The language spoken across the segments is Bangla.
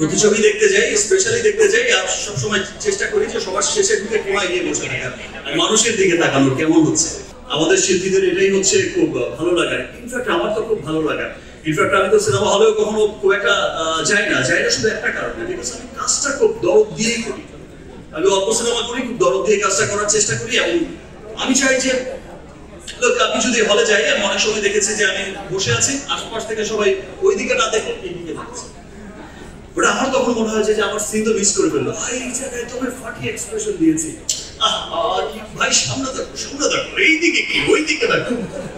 প্রতিছবি দেখতে যাই, স্পেশালি দেখতে যাই, আর সবসময় চেষ্টা করি যে সবার শেষের দিকে কোনায় গিয়ে বসে থাকার আর মানুষের দিকে তাকানোর কেমন হচ্ছে। আমাদের শিল্পীদের এটাই হচ্ছে খুব ভালো লাগার। ইনফ্যাক্ট আমার তো খুব ভালো লাগার। ইনফ্যাক্ট আমি তো সিনেমা হলেও কখনো খুব একটা যাই না শুধু একটা কারণে, বিকজ আমি কাজটা খুব দরদ দিয়েই করি। আমি অল্প সিনেমা করি, খুব দরদ দিয়ে কাজটা করার চেষ্টা করি, এবং আমি চাই যে লোক আপনি যদি হলে যাই, আমি অনেক সময় দেখেছি যে আমি বসে আছি, আশপাশ থেকে সবাই ওই দিকে না দেখে এই দিকে দেখছে। ওটা আমার তখন মনে হয় যে আমার সিন তো মিস করে ফেললো, এই জায়গায় তো আমি ফাটিয়ে এক্সপ্রেশন দিয়েছি, ভাই সামনে দেখো, এই দিকে কি ওই দিকে দেখো।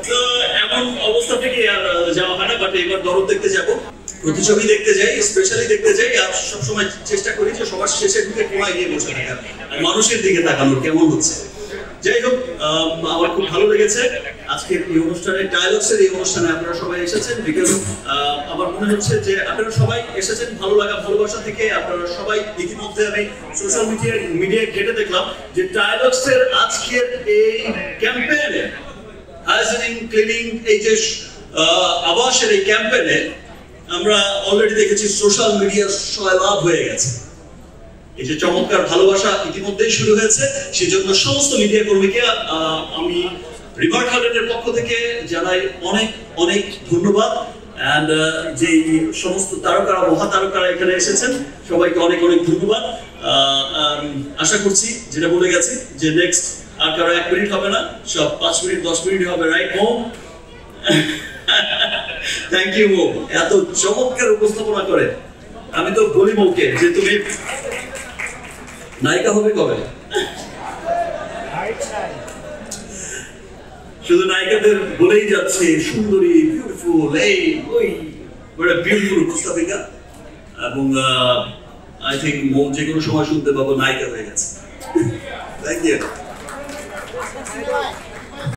তো এমন অবস্থা থেকে আর যাওয়া হয় না, বাট এবার দরদ দেখতে যাবো, প্রতিছবি দেখতে যাই, স্পেশালি দেখতে যাই, আর সবসময় চেষ্টা করি যে সবার শেষের দিকে কোনায় গিয়ে বসে থাকার আর মানুষের দিকে তাকানোর কেমন হচ্ছে। যাই হোক, আমার খুব ভালো লেগেছে আজকের এই অনুষ্ঠানে, ডায়ালগসের এই অনুষ্ঠানে আপনারা সবাই এসেছেন, বিকজ আমার মনে হচ্ছে যে আপনারা সবাই এসেছেন ভালো লাগা ভালোবাসা থেকে। আপনারা সবাই ইতিমধ্যে আমি সোশ্যাল মিডিয়ায় ঘেটে দেখলাম যে ডায়ালগসের আজকের এই ক্যাম্পেইনে, হাইজিনিং ক্লিনিং, এই যে আবাসের এই ক্যাম্পেইনে আমরা অলরেডি দেখেছি সোশ্যাল মিডিয়া সয়লাভ হয়ে গেছে। এই যে চমৎকার ভালোবাসা ইতিমধ্যেই শুরু হয়েছে, সেজন্য সমস্ত মিডিয়া কর্মীকে আমি রিভার গার্ডেনের পক্ষ থেকে জানাই অনেক অনেক ধন্যবাদ। এন্ড যে সমস্ত তারকারা, মহাতারকারা এখানে এসেছেন, সবাইকে অনেক অনেক ধন্যবাদ। আশা করছি, যেটা বলে গেছি, যে নেক্সট আর কারো 1 মিনিট হবে না, সব 5 মিনিট 10 মিনিট হবে, রাইট হোম? থ্যাংক ইউ মো, এত চমৎকার উপস্থাপনা করে। আমি তো বলি মৌকে যে তুমি নায়িকা হবে কবে? শুধু নায়িকাদের বলেই যাচ্ছে সুন্দরী, বিউটিফুল, এই ওই বিউটিফুল উপস্থাপিকা, এবং আই থিঙ্ক মৌ যে কোনো সময় শুনতে পাবো নায়িকা হয়ে গেছে। Thank you.